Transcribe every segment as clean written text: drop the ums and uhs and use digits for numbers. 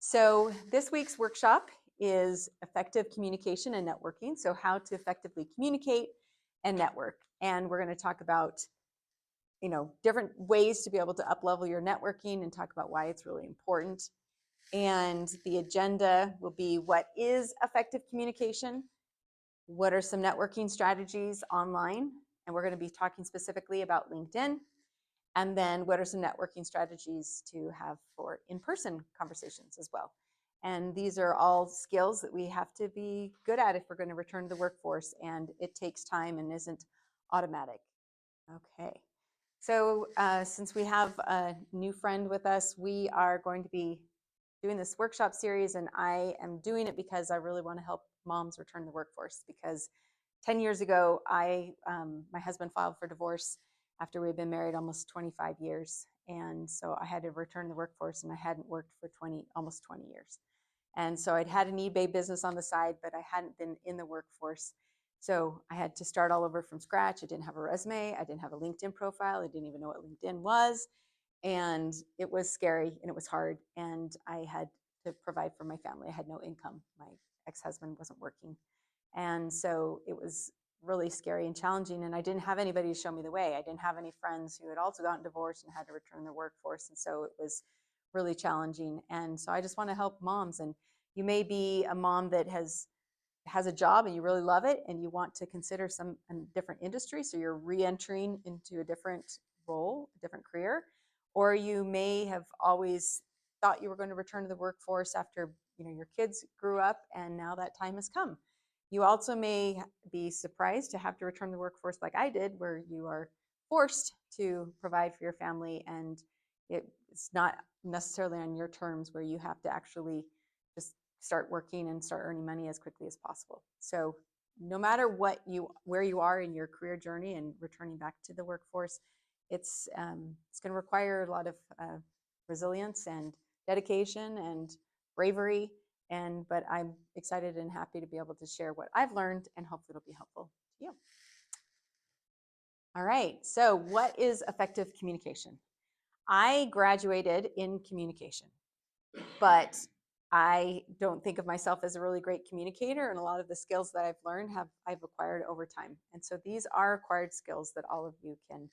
So this week's workshop is effective communication and networking. So how to effectively communicate and network. And we're going to talk about, different ways to be able to up-level your networking and talk about why it's really important. And the agenda will be, what is effective communication? What are some networking strategies online? And we're going to be talking specifically about LinkedIn. And then what are some networking strategies to have for in-person conversations as well? And these are all skills that we have to be good at if we're going to return to the workforce, and it takes time and isn't automatic. Okay, so since we have a new friend with us, we are going to be doing this workshop series, and I am doing it because I really want to help moms return to the workforce, because 10 years ago, my husband filed for divorce after we had been married almost 25 years. And so I had to return to the workforce, and I hadn't worked for almost 20 years. And so I'd had an eBay business on the side, but I hadn't been in the workforce. So I had to start all over from scratch. I didn't have a resume. I didn't have a LinkedIn profile. I didn't even know what LinkedIn was. And it was scary and it was hard. And I had to provide for my family. I had no income. My ex-husband wasn't working. And so it was really scary and challenging. And I didn't have anybody to show me the way. I didn't have any friends who had also gotten divorced and had to return to the workforce. And so it was really challenging. And so I just want to help moms. And you may be a mom that has a job and you really love it and you want to consider a different industry. So you're re-entering into a different role, a different career. Or you may have always thought you were going to return to the workforce after your kids grew up, and now that time has come. You also may be surprised to have to return to the workforce like I did, where you are forced to provide for your family, and it's not necessarily on your terms, where you have to actually just start working and start earning money as quickly as possible. So no matter where you are in your career journey and returning back to the workforce, it's going to require a lot of resilience and dedication and bravery. But I'm excited and happy to be able to share what I've learned, and hopefully it'll be helpful to you. All right, so what is effective communication? I graduated in communication, but I don't think of myself as a really great communicator, and a lot of the skills that I've learned I've acquired over time. And so these are acquired skills that all of you can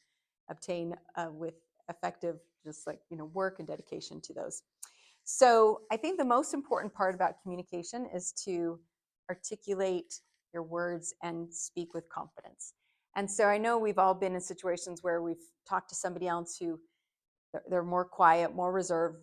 obtain with effective, just like work and dedication to those. So I think the most important part about communication is to articulate your words and speak with confidence. And so I know we've all been in situations where we've talked to somebody else who they're more quiet, more reserved,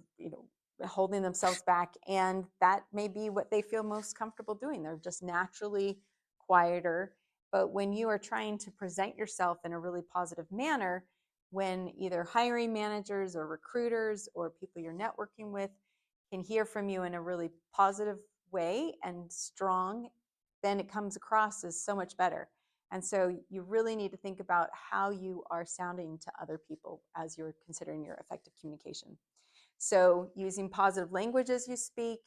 holding themselves back, and that may be what they feel most comfortable doing. They're just naturally quieter. But when you are trying to present yourself in a really positive manner, when either hiring managers or recruiters or people you're networking with can hear from you in a really positive way and strong, then it comes across as so much better. And so you really need to think about how you are sounding to other people as you're considering your effective communication. So using positive language as you speak,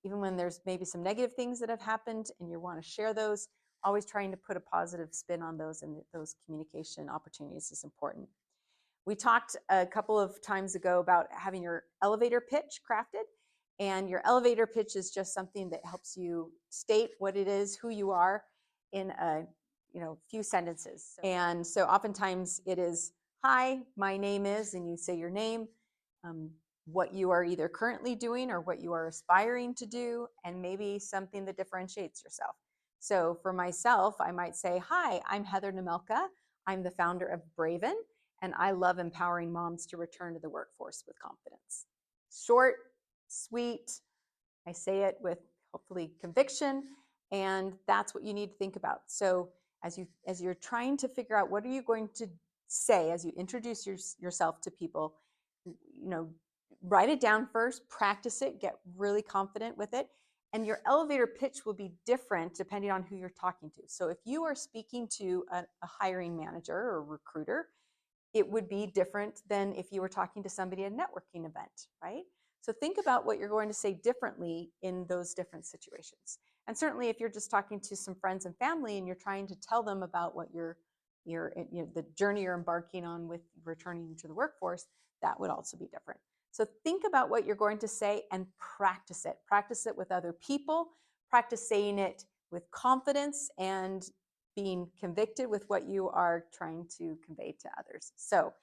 even when there's maybe some negative things that have happened and you want to share those, always trying to put a positive spin on those, and those communication opportunities is important. We talked a couple of times ago about having your elevator pitch crafted. And your elevator pitch is just something that helps you state what it is, who you are, in a few sentences. And so oftentimes it is, hi, my name is, and you say your name, what you are either currently doing or what you are aspiring to do, and maybe something that differentiates yourself. So for myself, I might say, hi, I'm Heather Nemelka. I'm the founder of Braven, and I love empowering moms to return to the workforce with confidence. Short, sweet. I say it with hopefully conviction, and that's what you need to think about. So as you're trying to figure out what are you going to say as you introduce yourself to people, write it down first, practice it, get really confident with it. And your elevator pitch will be different depending on who you're talking to. So if you are speaking to a hiring manager or recruiter, it would be different than if you were talking to somebody at a networking event, right? So think about what you're going to say differently in those different situations. And certainly if you're just talking to some friends and family and you're trying to tell them about what the journey you're embarking on with returning to the workforce, that would also be different. So think about what you're going to say and practice it. Practice it with other people, practice saying it with confidence and being convicted with what you are trying to convey to others. So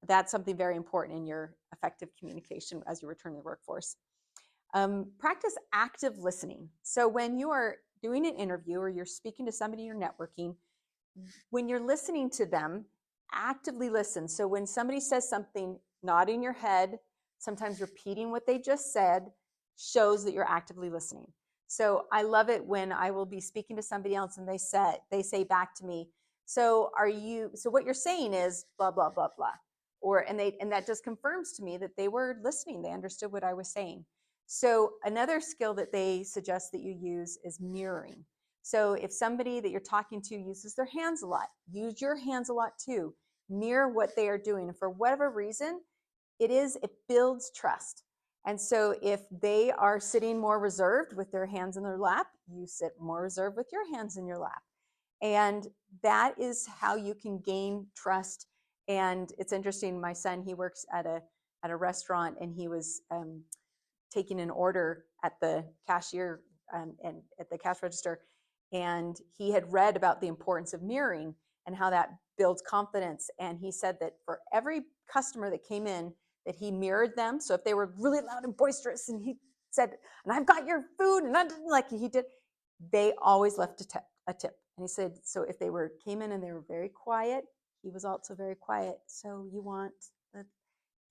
that's something very important in your effective communication as you return to the workforce. Practice active listening. So when you are doing an interview or you're speaking to somebody you're networking, when you're listening to them, actively listen. So when somebody says something, nodding your head, sometimes repeating what they just said, shows that you're actively listening. So I love it when I will be speaking to somebody else and they say back to me, so what you're saying is blah, blah, blah, blah. And that just confirms to me that they were listening. They understood what I was saying. So another skill that they suggest that you use is mirroring. So if somebody that you're talking to uses their hands a lot, use your hands a lot too. Mirror what they are doing. And for whatever reason, it builds trust. And so if they are sitting more reserved with their hands in their lap, you sit more reserved with your hands in your lap. And that is how you can gain trust. And it's interesting, my son, he works at a restaurant, and he was taking an order at the cashier and at the cash register. And he had read about the importance of mirroring and how that builds confidence. And he said that for every customer that came in, that he mirrored them. So if they were really loud and boisterous, and he said, and I've got your food, and I didn't like he did, they always left a tip. And he said, so if they came in and they were very quiet, he was also very quiet. So you want the,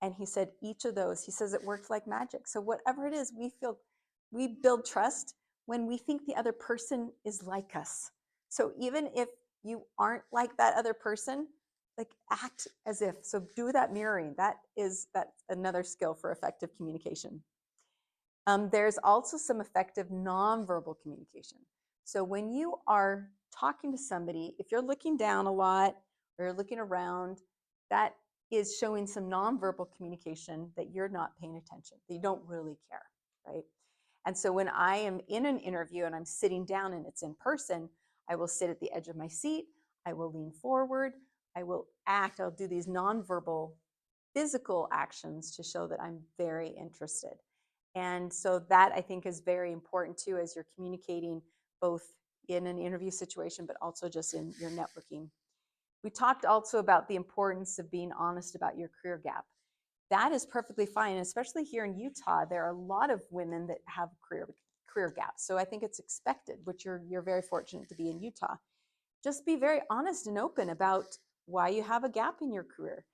and he said each of those, he says it works like magic. So whatever it is, we build trust when we think the other person is like us. So even if you aren't like that other person, like act as if. So do that mirroring. That's another skill for effective communication. There's also some effective nonverbal communication. So when you are talking to somebody, if you're looking down a lot or you're looking around, that is showing some nonverbal communication that you're not paying attention, that you don't really care, right? And so when I am in an interview and I'm sitting down and it's in person, I will sit at the edge of my seat, I will lean forward, I will act, I'll do these nonverbal physical actions to show that I'm very interested. And so that, I think, is very important too as you're communicating, both in an interview situation, but also just in your networking. We talked also about the importance of being honest about your career gap. That is perfectly fine, especially here in Utah. There are a lot of women that have career gaps. So I think it's expected, which you're very fortunate to be in Utah. Just be very honest and open about why you have a gap in your career.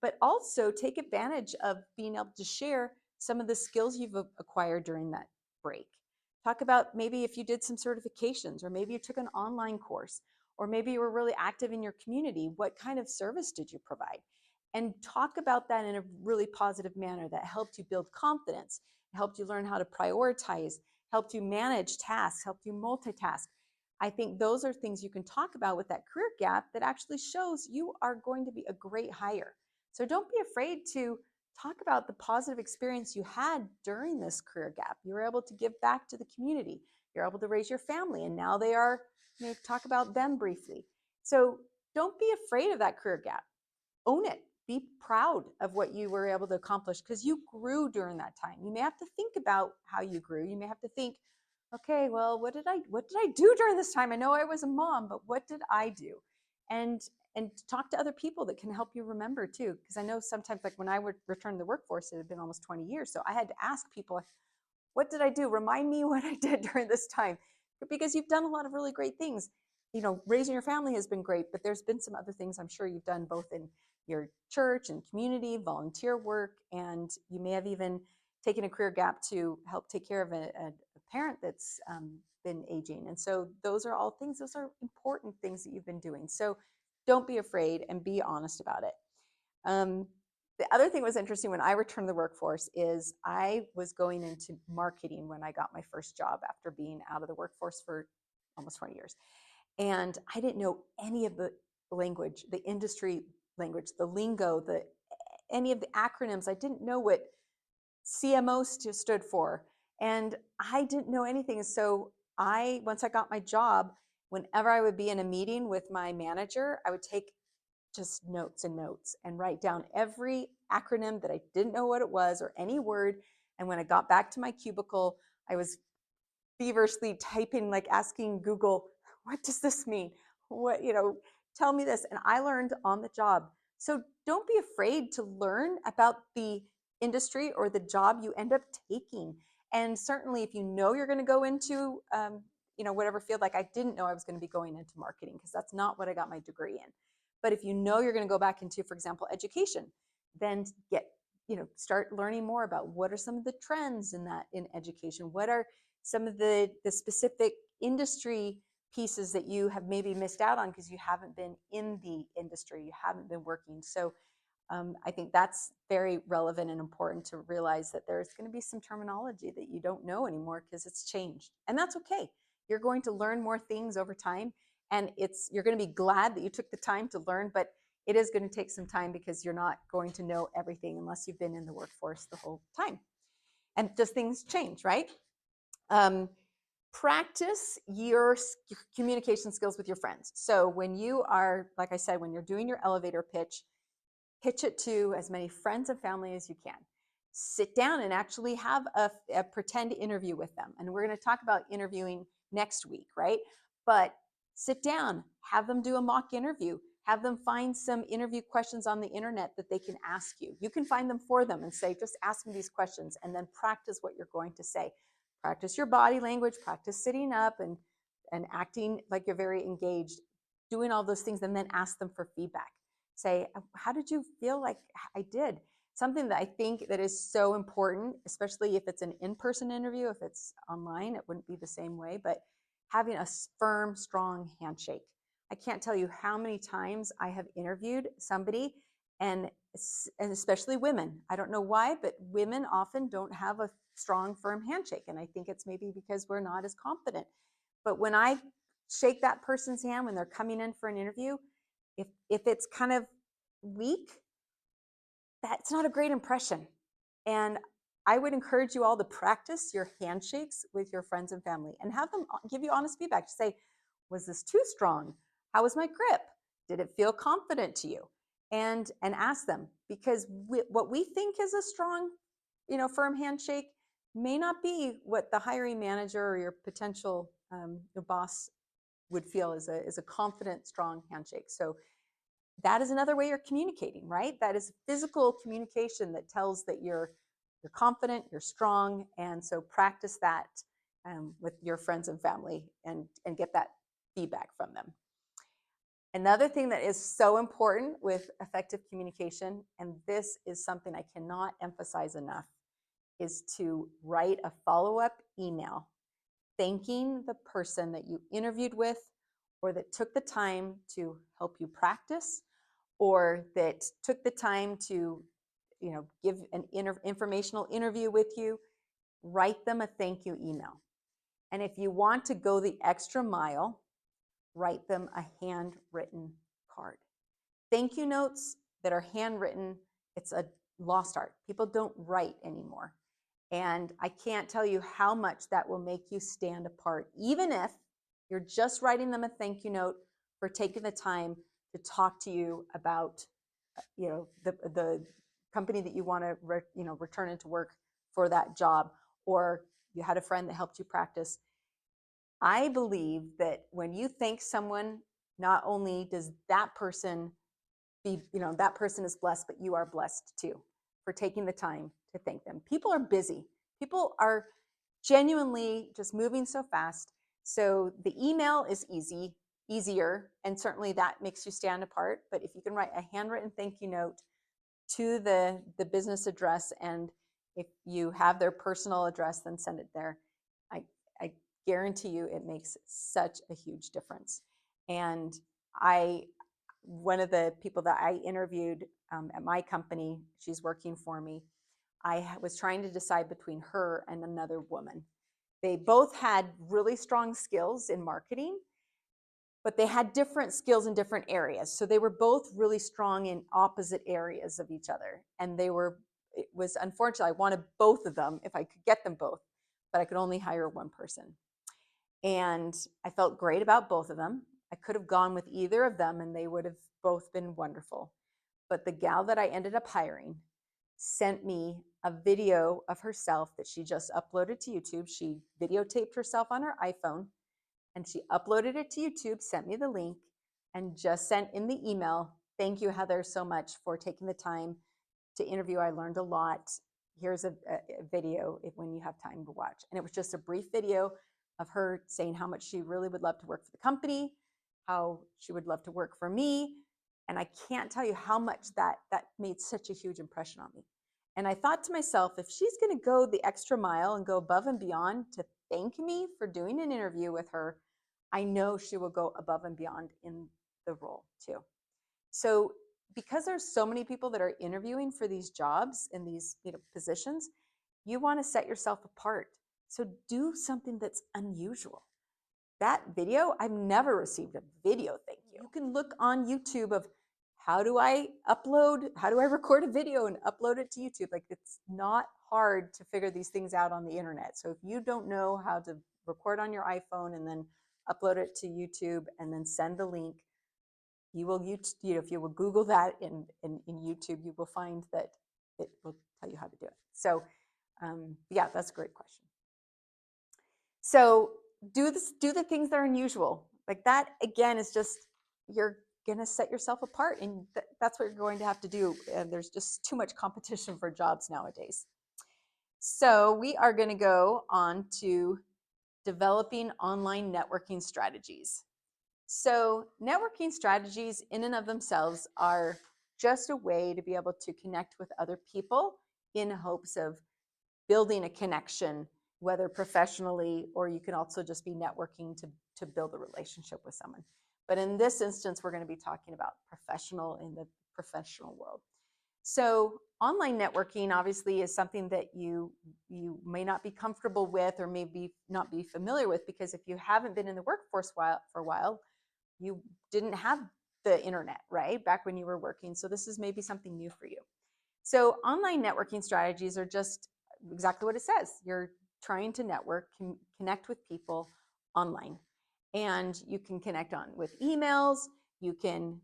But also take advantage of being able to share some of the skills you've acquired during that break. Talk about maybe if you did some certifications, or maybe you took an online course, or maybe you were really active in your community. What kind of service did you provide? And talk about that in a really positive manner that helped you build confidence, helped you learn how to prioritize, helped you manage tasks, helped you multitask. I think those are things you can talk about with that career gap that actually shows you are going to be a great hire. So don't be afraid to talk about the positive experience you had during this career gap. You were able to give back to the community. You're able to raise your family, and now they are, talk about them briefly. So don't be afraid of that career gap. Own it. Be proud of what you were able to accomplish, because you grew during that time. You may have to think about how you grew. You may have to think, okay, well, what did I do during this time? I know I was a mom, but what did I do? And talk to other people that can help you remember too. Because I know sometimes, like when I would return to the workforce, it had been almost 20 years. So I had to ask people, what did I do? Remind me what I did during this time. Because you've done a lot of really great things. Raising your family has been great, but there's been some other things I'm sure you've done, both in your church and community, volunteer work, and you may have even taken a career gap to help take care of a parent that's been aging. And so those are important things that you've been doing. So don't be afraid and be honest about it. The other thing that was interesting when I returned to the workforce is I was going into marketing when I got my first job after being out of the workforce for almost 20 years. And I didn't know any of the language, the industry language, the lingo, any of the acronyms. I didn't know what CMO stood for, and I didn't know anything. So once I got my job, whenever I would be in a meeting with my manager, I would take just notes and notes and write down every acronym that I didn't know what it was or any word. And when I got back to my cubicle, I was feverishly typing, like asking Google, what does this mean? What, tell me this. And I learned on the job. So don't be afraid to learn about the industry or the job you end up taking. And certainly if you know you're going to go into, whatever field, like I didn't know I was going to be going into marketing because that's not what I got my degree in. But if you know you're going to go back into, for example, education, then start learning more about what are some of the trends in education. What are some of the specific industry pieces that you have maybe missed out on because you haven't been in the industry, you haven't been working. So I think that's very relevant and important to realize that there's going to be some terminology that you don't know anymore because it's changed. And that's okay. You're going to learn more things over time, and you're going to be glad that you took the time to learn, but it is going to take some time because you're not going to know everything unless you've been in the workforce the whole time. And just things change, right? Practice your communication skills with your friends. So when you are, like I said, when you're doing your elevator pitch it to as many friends and family as you can. Sit down and actually have a pretend interview with them. And we're going to talk about interviewing next week, right? But sit down, have them do a mock interview, have them find some interview questions on the internet that they can ask you. You can find them for them and say, just ask me these questions, and then practice what you're going to say. Practice your body language, practice sitting up and acting like you're very engaged, doing all those things, and then ask them for feedback. Say, how did you feel like I did? Something that I think that is so important, especially if it's an in-person interview. If it's online, it wouldn't be the same way, but having a firm, strong handshake. I can't tell you how many times I have interviewed somebody, and especially women. I don't know why, but women often don't have a strong, firm handshake. And I think it's maybe because we're not as confident. But when I shake that person's hand when they're coming in for an interview, if it's kind of weak, that's not a great impression. And I would encourage you all to practice your handshakes with your friends and family and have them give you honest feedback. Say, was this too strong? How was my grip? Did it feel confident to you? And ask them, because what we think is a strong, firm handshake may not be what the hiring manager or your potential your boss would feel is a confident, strong handshake. So that is another way you're communicating, right? That is physical communication that tells that you're confident, you're strong, and so practice that with your friends and family and get that feedback from them. Another thing that is so important with effective communication, and this is something I cannot emphasize enough, is to write a follow-up email thanking the person that you interviewed with or that took the time to help you practice or that took the time to give an informational interview with you. Write them a thank you email. And if you want to go the extra mile, write them a handwritten card. Thank you notes that are handwritten, it's a lost art. People don't write anymore. And I can't tell you how much that will make you stand apart, even if you're just writing them a thank you note for taking the time to talk to you about, the company that you want to, return into work for that job, or you had a friend that helped you practice. I believe that when you thank someone, not only does that person that person is blessed, but you are blessed too for taking the time to thank them. People are busy. People are genuinely just moving so fast. So the email is easier, and certainly that makes you stand apart. But if you can write a handwritten thank you note to the business address, and if you have their personal address, then send it there. I guarantee you it makes such a huge difference. And one of the people that I interviewed at my company, she's working for me, I was trying to decide between her and another woman. They both had really strong skills in marketing, but they had different skills in different areas. So they were both really strong in opposite areas of each other. And it was unfortunate. I wanted both of them if I could get them both, but I could only hire one person. And I felt great about both of them. I could have gone with either of them and they would have both been wonderful. But the gal that I ended up hiring sent me a video of herself that she just uploaded to YouTube. She videotaped herself on her iPhone and she uploaded it to YouTube, sent me the link, and just sent in the email, "Thank you, Heather, so much for taking the time to interview. I learned a lot. Here's a video when you have time to watch." And it was just a brief video of her saying how much she really would love to work for the company, how she would love to work for me. And I can't tell you how much that made such a huge impression on me. And I thought to myself, if she's going to go the extra mile and go above and beyond to thank me for doing an interview with her, I know she will go above and beyond in the role too. So because there's so many people that are interviewing for these jobs in these positions, you want to set yourself apart. So do something that's unusual. That video, I've never received a video thank you. You can look on YouTube of how do I record a video and upload it to YouTube? Like, it's not hard to figure these things out on the internet. So if you don't know how to record on your iPhone and then upload it to YouTube and then send the link, you will, if you will Google that in YouTube, you will find that it will tell you how to do it. So yeah, that's a great question. So do the things that are unusual. Like that, again, is just, you're going to set yourself apart, and that's what you're going to have to do. And there's just too much competition for jobs nowadays. So we are going to go on to developing online networking strategies. So networking strategies in and of themselves are just a way to be able to connect with other people in hopes of building a connection, whether professionally, or you can also just be networking to build a relationship with someone. But in this instance, we're going to be talking about professional in the professional world. So online networking obviously is something that you may not be comfortable with, or maybe not be familiar with, because if you haven't been in the workforce for a while, you didn't have the internet, right, back when you were working. So this is maybe something new for you. So online networking strategies are just exactly what it says. You're trying to network, connect with people online. And you can connect on with emails. You can,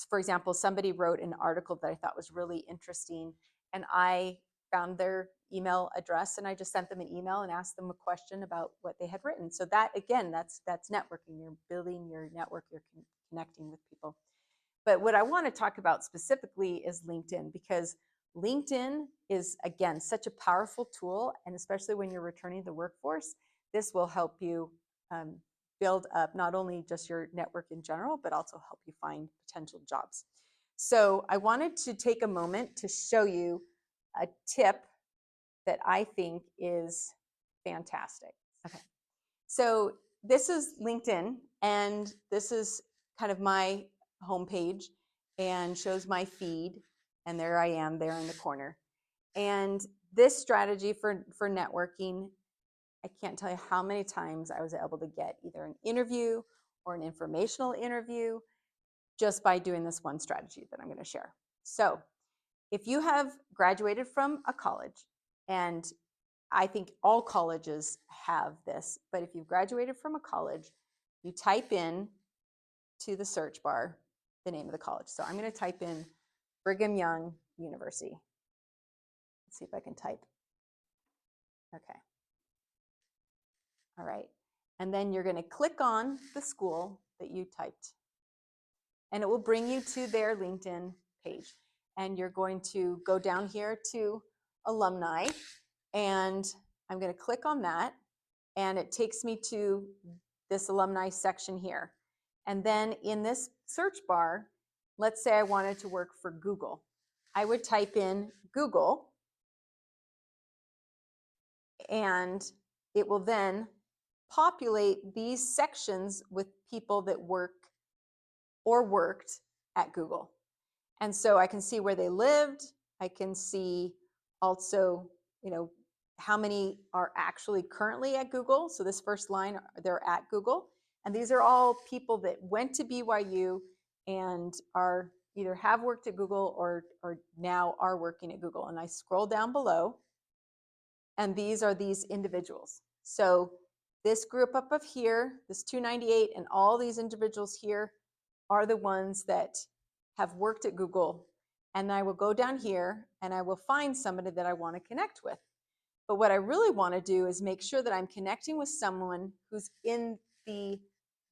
for example, somebody wrote an article that I thought was really interesting, and I found their email address and I just sent them an email and asked them a question about what they had written. So that, again, that's networking. You're building your network, you're connecting with people. But what I want to talk about specifically is LinkedIn, because LinkedIn is, again, such a powerful tool, and especially when you're returning to the workforce, this will help you build up not only just your network in general, but also help you find potential jobs. So I wanted to take a moment to show you a tip that I think is fantastic. Okay, so this is LinkedIn, and this is kind of my homepage, and shows my feed, and there I am there in the corner. And this strategy for networking, I can't tell you how many times I was able to get either an interview or an informational interview just by doing this one strategy that I'm going to share. So if you have graduated from a college, and I think all colleges have this, but if you've graduated from a college, you type in to the search bar the name of the college. So I'm going to type in Brigham Young University. Let's see if I can type. Okay. All right. And then you're going to click on the school that you typed, and it will bring you to their LinkedIn page. And you're going to go down here to alumni, and I'm going to click on that, and it takes me to this alumni section here. And then in this search bar, let's say I wanted to work for Google. I would type in Google, and it will then populate these sections with people that work or worked at Google. And so I can see where they lived. I can see also, how many are actually currently at Google. So this first line, they're at Google. And these are all people that went to BYU and are either have worked at Google or now are working at Google. And I scroll down below, and these are these individuals. So this group up of here, this 298, and all these individuals here are the ones that have worked at Google. And I will go down here and I will find somebody that I want to connect with. But what I really want to do is make sure that I'm connecting with someone who's in the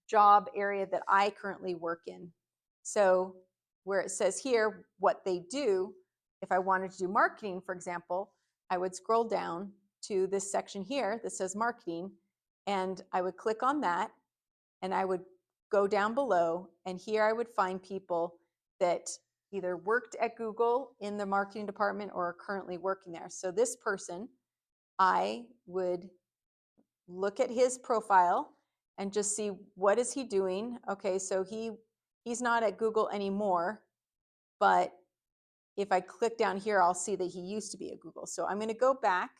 job area that I currently work in. So where it says here what they do, if I wanted to do marketing, for example, I would scroll down to this section here that says marketing, and I would click on that, and I would go down below, and here I would find people that either worked at Google in the marketing department or are currently working there. So this person, I would look at his profile and just see what is he doing. Okay, so he's not at Google anymore, but if I click down here, I'll see that he used to be at Google. So I'm going to go back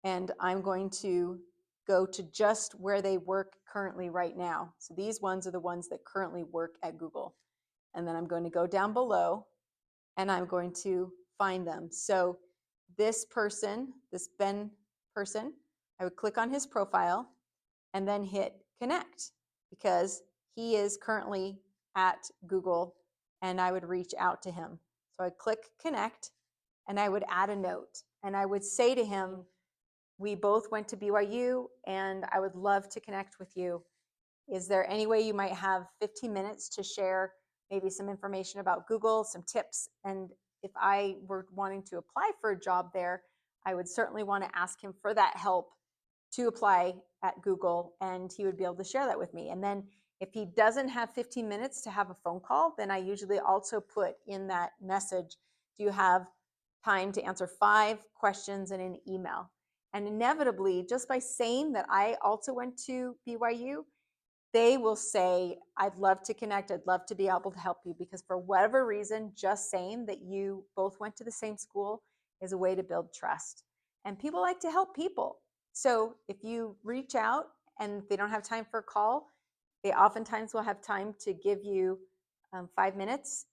and I'm going to go to just where they work currently right now. So these ones are the ones that currently work at Google. And then I'm going to go down below and I'm going to find them. So this person, this Ben person, I would click on his profile and then hit connect because he is currently at Google and I would reach out to him. So I'd click connect and I would add a note and I would say to him, we both went to BYU and I would love to connect with you. Is there any way you might have 15 minutes to share maybe some information about Google, some tips? And if I were wanting to apply for a job there, I would certainly want to ask him for that help to apply at Google, and he would be able to share that with me. And then if he doesn't have 15 minutes to have a phone call, then I usually also put in that message, do you have time to answer 5 questions in an email? And inevitably, just by saying that I also went to BYU, they will say, I'd love to connect. I'd love to be able to help you, because for whatever reason, just saying that you both went to the same school is a way to build trust. And people like to help people. So if you reach out and they don't have time for a call, they oftentimes will have time to give you 5 minutes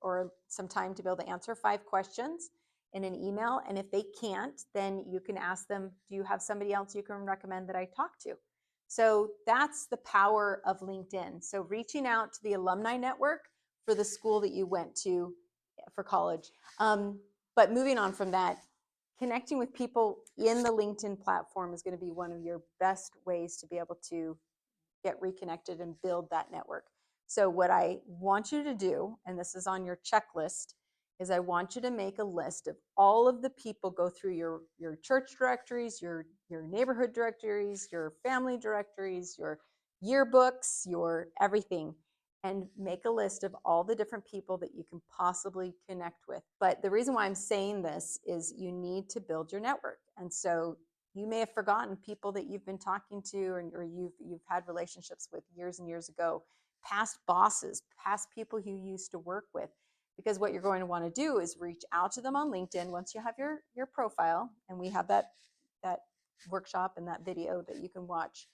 or some time to be able to answer 5 questions in an email. And if they can't, then you can ask them, do you have somebody else you can recommend that I talk to? So that's the power of LinkedIn. So reaching out to the alumni network for the school that you went to for college. But moving on from that, connecting with people in the LinkedIn platform is going to be one of your best ways to be able to get reconnected and build that network. So what I want you to do, and this is on your checklist, is I want you to make a list of all of the people, go through your church directories, your neighborhood directories, your family directories, your yearbooks, your everything, and make a list of all the different people that you can possibly connect with. But the reason why I'm saying this is you need to build your network. And so you may have forgotten people that you've been talking to or you've had relationships with years and years ago, past bosses, past people you used to work with. Because what you're going to want to do is reach out to them on LinkedIn once you have your profile, and we have that workshop and that video that you can watch.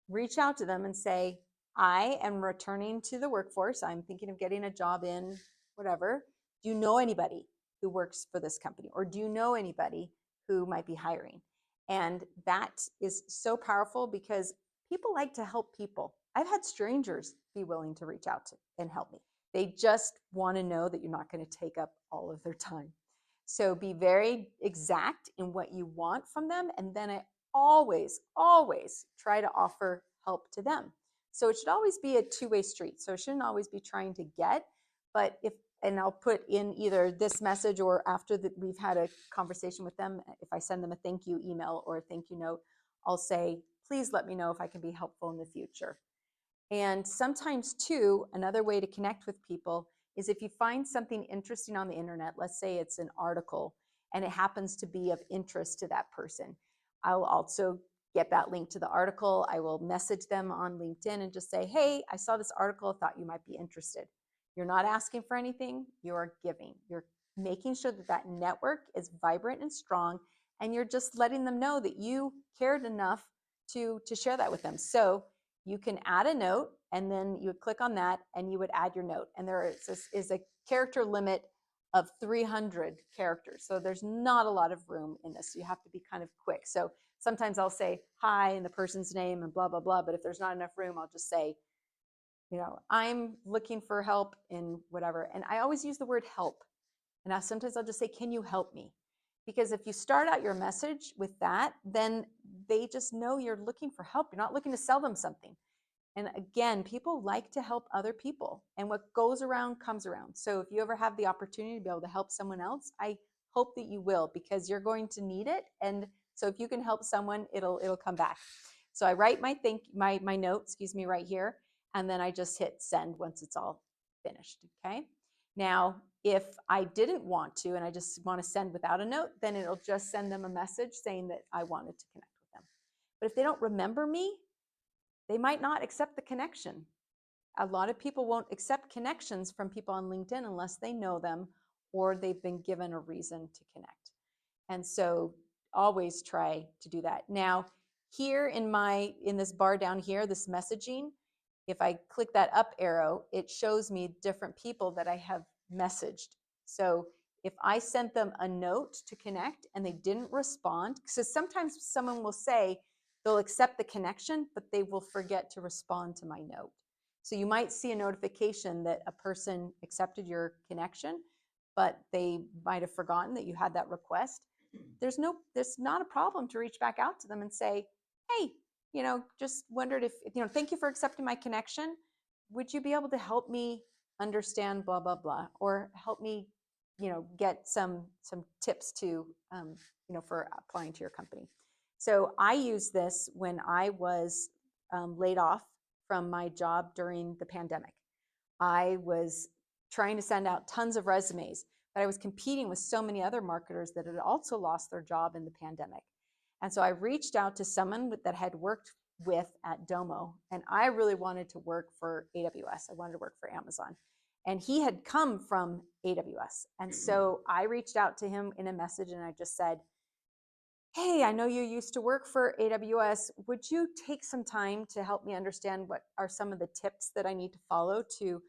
Reach out to them and say, I am returning to the workforce. I'm thinking of getting a job in whatever. Do you know anybody who works for this company? Or do you know anybody who might be hiring? And that is so powerful because people like to help people. I've had strangers be willing to reach out to and help me. They just want to know that you're not going to take up all of their time. So be very exact in what you want from them. And then I always try to offer help to them. So it should always be a two-way street. So it shouldn't always be trying to get, but and I'll put in either this message or after that we've had a conversation with them, if I send them a thank you email or a thank you note, I'll say, please let me know if I can be helpful in the future. And sometimes too, another way to connect with people is if you find something interesting on the internet, let's say it's an article and it happens to be of interest to that person, I'll also get that link to the article. I will message them on LinkedIn and just say, hey, I saw this article, thought you might be interested. You're not asking for anything, you're giving. You're making sure that that network is vibrant and strong, and you're just letting them know that you cared enough to share that with them. So you can add a note, and then you would click on that and you would add your note. And there is a character limit of 300 characters. So there's not a lot of room in this. So you have to be kind of quick. So sometimes I'll say hi and the person's name and blah, blah, blah. But if there's not enough room, I'll just say, I'm looking for help in whatever. And I always use the word help. And sometimes I'll just say, can you help me? Because if you start out your message with that, then they just know you're looking for help. You're not looking to sell them something. And again, people like to help other people. And what goes around comes around. So if you ever have the opportunity to be able to help someone else, I hope that you will, because you're going to need it. And so if you can help someone, it'll come back. So I write my note, right here. And then I just hit send once it's all finished, okay? Now, if I didn't want to, and I just want to send without a note, then it'll just send them a message saying that I wanted to connect with them. But if they don't remember me, they might not accept the connection. A lot of people won't accept connections from people on LinkedIn unless they know them or they've been given a reason to connect. And so always try to do that. Now, here in this bar down here, this messaging, if I click that up arrow, it shows me different people that I have messaged. So if I sent them a note to connect and they didn't respond, because sometimes someone will say they'll accept the connection, but they will forget to respond to my note. So you might see a notification that a person accepted your connection, but they might have forgotten that you had that request. There's not a problem to reach back out to them and say, hey, just wondered if, thank you for accepting my connection. Would you be able to help me understand blah, blah, blah, or help me, get some tips to, for applying to your company. So I used this when I was laid off from my job during the pandemic. I was trying to send out tons of resumes, but I was competing with so many other marketers that had also lost their job in the pandemic. And so I reached out to someone that had worked with at Domo, and I really wanted to work for AWS. I wanted to work for Amazon. And he had come from AWS. And so I reached out to him in a message and I just said, hey, I know you used to work for AWS. Would you take some time to help me understand what are some of the tips that I need to follow to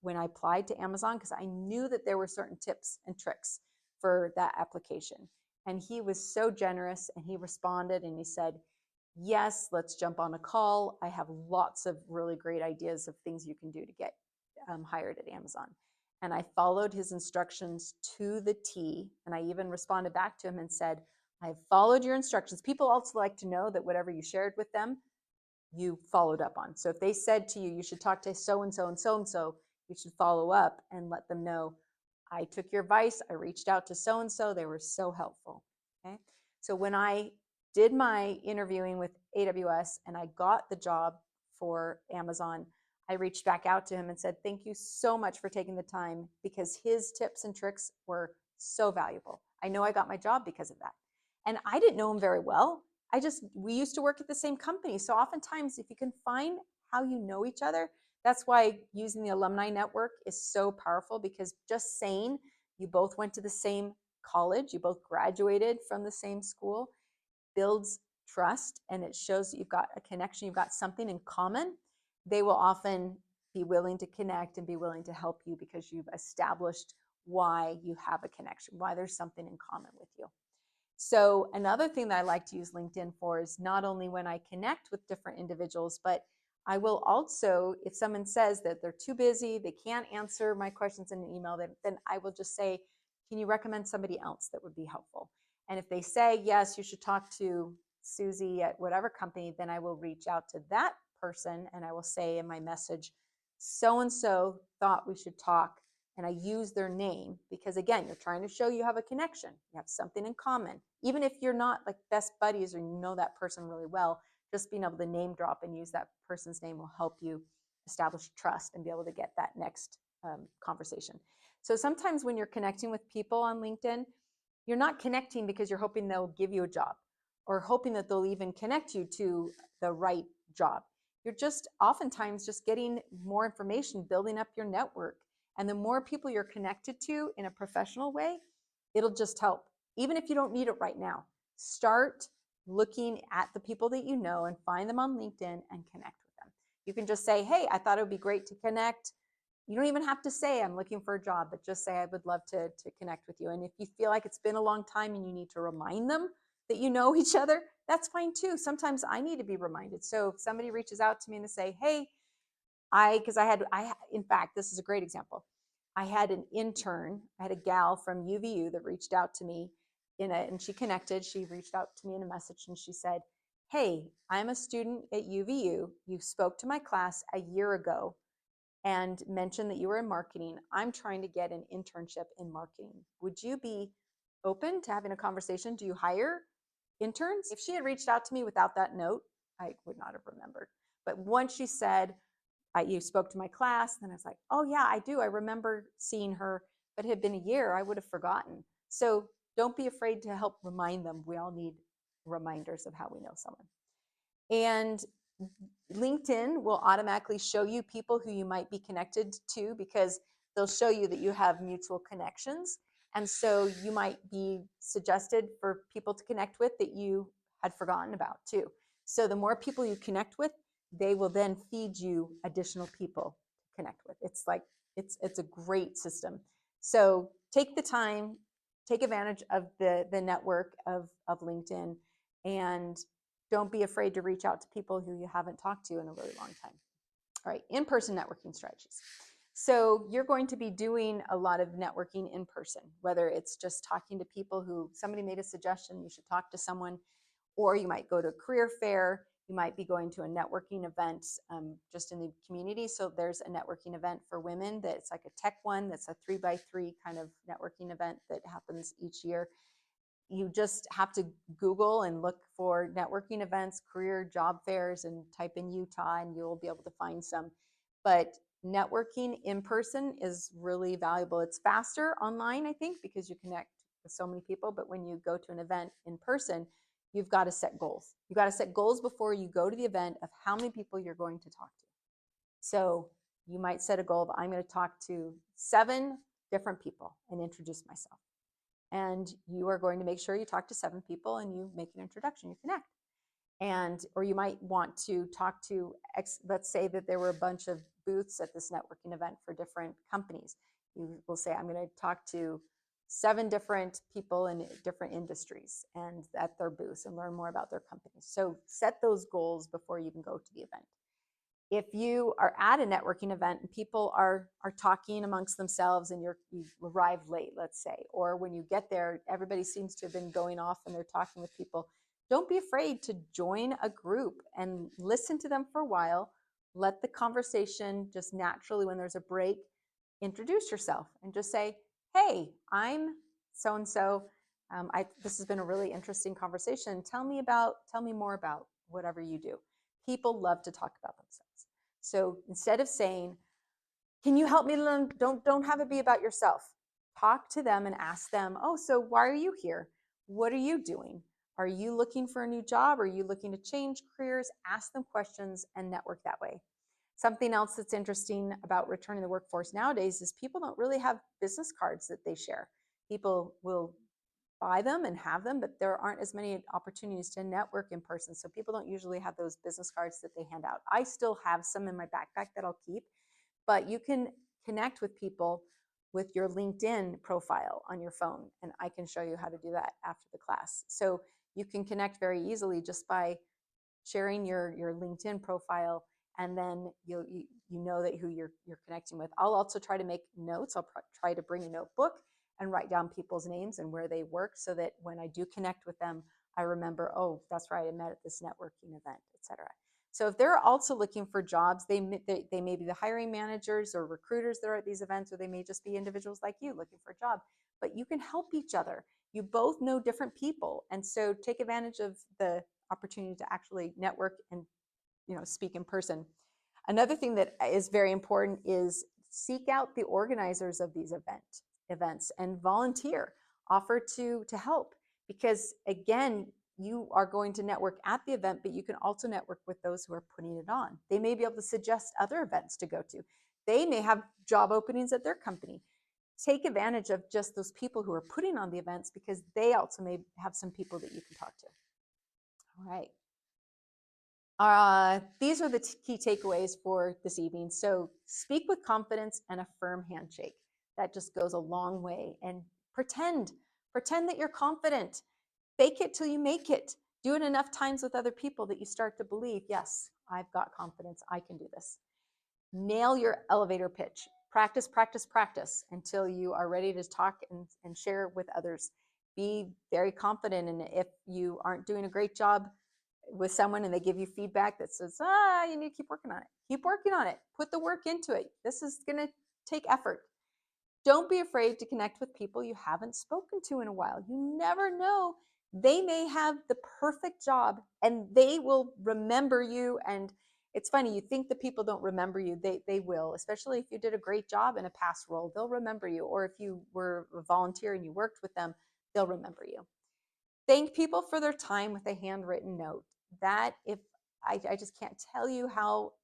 when I applied to Amazon? Because I knew that there were certain tips and tricks for that application. And he was so generous and he responded and he said, yes, let's jump on a call. I have lots of really great ideas of things you can do to get hired at Amazon. And I followed his instructions to the T. And I even responded back to him and said, I've followed your instructions. People also like to know that whatever you shared with them, you followed up on. So if they said to you, you should talk to so-and-so and so-and-so, you should follow up and let them know, I took your advice. I reached out to so-and-so. They were so helpful. Okay. So when I did my interviewing with AWS and I got the job for Amazon, I reached back out to him and said, thank you so much for taking the time, because his tips and tricks were so valuable. I know I got my job because of that. And I didn't know him very well. We used to work at the same company. So oftentimes, if you can find how you know each other, that's why using the alumni network is so powerful, because just saying you both went to the same college, you both graduated from the same school, builds trust, and it shows that you've got a connection, you've got something in common. They will often be willing to connect and be willing to help you because you've established why you have a connection, why there's something in common with you. So another thing that I like to use LinkedIn for is not only when I connect with different individuals, but I will also, if someone says that they're too busy, they can't answer my questions in an email, then I will just say, can you recommend somebody else that would be helpful? And if they say, yes, you should talk to Susie at whatever company, then I will reach out to that person and I will say in my message, so-and-so thought we should talk. And I use their name because, again, you're trying to show you have a connection. You have something in common. Even if you're not like best buddies or you know that person really well, just being able to name drop and use that person's name will help you establish trust and be able to get that next conversation. So sometimes when you're connecting with people on LinkedIn, you're not connecting because you're hoping they'll give you a job or hoping that they'll even connect you to the right job. You're just oftentimes just getting more information, building up your network. And the more people you're connected to in a professional way, it'll just help. Even if you don't need it right now, start looking at the people that you know and find them on LinkedIn and connect with them. You can just say, hey, I thought it would be great to connect. You don't even have to say I'm looking for a job, but just say I would love to connect with you. And if you feel like it's been a long time and you need to remind them that you know each other, that's fine too. Sometimes I need to be reminded. So if somebody reaches out to me and they say, hey, in fact, this is a great example. I had an intern, I had a gal from UVU that reached out to me and she reached out to me in a message and she said, hey, I'm a student at UVU. You spoke to my class a year ago and mentioned that you were in marketing. I'm trying to get an internship in marketing. Would you be open to having a conversation? Do you hire interns? If she had reached out to me without that note, I would not have remembered. But once she said, you spoke to my class, then I was like, oh yeah, I do. I remember seeing her, but it had been a year, I would have forgotten. So don't be afraid to help remind them. We all need reminders of how we know someone. And LinkedIn will automatically show you people who you might be connected to because they'll show you that you have mutual connections. And so you might be suggested for people to connect with that you had forgotten about too. So the more people you connect with, they will then feed you additional people to connect with. It's like, it's a great system. So take the time, take advantage of the network of LinkedIn, and don't be afraid to reach out to people who you haven't talked to in a really long time. All right, in-person networking strategies. So you're going to be doing a lot of networking in person, whether it's just talking to people who somebody made a suggestion, you should talk to someone, or you might go to a career fair, you might be going to a networking event just in the community. So there's a networking event for women that's like a tech one, that's a 3x3 kind of networking event that happens each year. You just have to Google and look for networking events, career job fairs, and type in Utah and you'll be able to find some. But networking in person is really valuable. It's faster online, I think, because you connect with so many people. But when you go to an event in person, you've got to set goals. You've got to set goals before you go to the event of how many people you're going to talk to. So you might set a goal of, I'm going to talk to 7 different people and introduce myself. And you are going to make sure you talk to 7 people and you make an introduction, you connect. And, or you might want to talk to, let's say that there were a bunch of booths at this networking event for different companies. You will say, I'm going to talk to 7 different people in different industries and at their booths and learn more about their companies. So set those goals before you even go to the event. If you are at a networking event and people are talking amongst themselves and you arrive late, let's say, or when you get there, everybody seems to have been going off and they're talking with people, don't be afraid to join a group and listen to them for a while. Let the conversation just naturally, when there's a break, introduce yourself and just say, hey, I'm so-and-so. This has been a really interesting conversation. Tell me more about whatever you do. People love to talk about themselves. So instead of saying, can you help me learn? Don't have it be about yourself. Talk to them and ask them, oh, so why are you here? What are you doing? Are you looking for a new job? Are you looking to change careers? Ask them questions and network that way. Something else that's interesting about returning to the workforce nowadays is people don't really have business cards that they share. People will buy them and have them, but there aren't as many opportunities to network in person. So people don't usually have those business cards that they hand out. I still have some in my backpack that I'll keep, but you can connect with people with your LinkedIn profile on your phone. And I can show you how to do that after the class. So you can connect very easily just by sharing your LinkedIn profile, and then you know that who you're connecting with. I'll also try to make notes. I'll try to bring a notebook and write down people's names and where they work so that when I do connect with them, I remember, oh, that's right, I met at this networking event, etc. So if they're also looking for jobs, they may be the hiring managers or recruiters that are at these events, or they may just be individuals like you looking for a job, but you can help each other. You both know different people. And so take advantage of the opportunity to actually network and speak in person. Another thing that is very important is seek out the organizers of these events and volunteer, offer to help, because again, you are going to network at the event, but you can also network with those who are putting it on. They may be able to suggest other events to go to. They may have job openings at their company. Take advantage of just those people who are putting on the events, because they also may have some people that you can talk to. All right. These are the key takeaways for this evening. So speak with confidence and a firm handshake. That just goes a long way. And pretend that you're confident. Fake it till you make it. Do it enough times with other people that you start to believe, yes, I've got confidence, I can do this. Nail your elevator pitch. Practice, practice, practice until you are ready to talk and share with others. Be very confident. And if you aren't doing a great job with someone and they give you feedback that says, you need to keep working on it. Keep working on it. Put the work into it. This is going to take effort. Don't be afraid to connect with people you haven't spoken to in a while. You never know. They may have the perfect job and they will remember you. And it's funny, you think the people don't remember you. They will, especially if you did a great job in a past role, they'll remember you. Or if you were a volunteer and you worked with them, they'll remember you. Thank people for their time with a handwritten note. That, if I just can't tell you how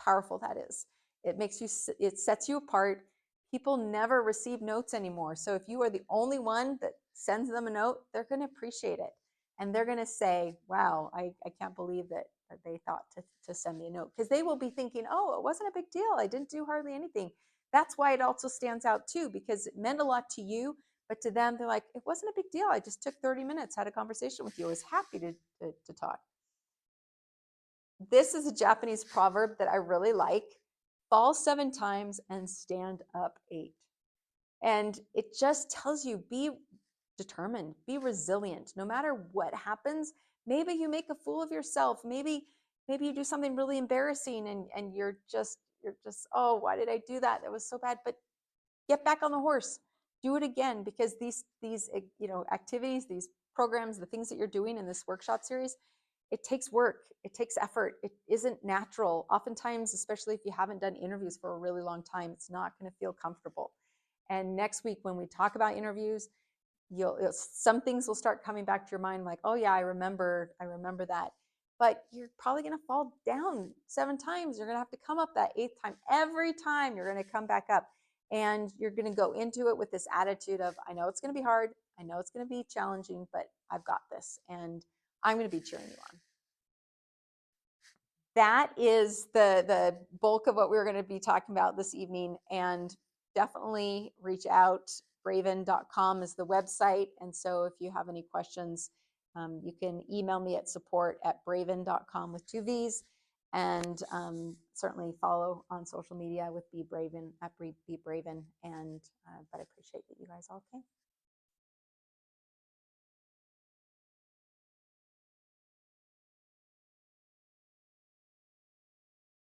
powerful that is. It sets you apart. People never receive notes anymore. So if you are the only one that sends them a note, they're going to appreciate it. And they're going to say, wow, I can't believe that they thought to send me a note. Because they will be thinking, oh, it wasn't a big deal. I didn't do hardly anything. That's why it also stands out too, because it meant a lot to you. But to them, they're like, it wasn't a big deal. I just took 30 minutes, had a conversation with you. I was happy to talk. This is a Japanese proverb that I really like. Fall 7 times and stand up 8. And it just tells you, be determined, be resilient. No matter what happens, maybe you make a fool of yourself. Maybe you do something really embarrassing and you're just, oh, why did I do that? That was so bad. But get back on the horse. Do it again, because these activities, these programs, the things that you're doing in this workshop series, it takes work, it takes effort, it isn't natural. Oftentimes, especially if you haven't done interviews for a really long time, it's not going to feel comfortable. And next week when we talk about interviews, some things will start coming back to your mind, like, oh yeah, I remember that. But you're probably going to fall down 7 times. You're going to have to come up that 8th time. Every time you're going to come back up, and you're going to go into it with this attitude of, I know it's going to be hard, I know it's going to be challenging, but I've got this, and I'm going to be cheering you on. That is the bulk of what we're going to be talking about this evening. And definitely reach out. Braven.com is the website. And so if you have any questions, you can email me at support@braven.com with 2 V's. And certainly follow on social media with Be Braven at Be Braven. And but I appreciate that you guys all came.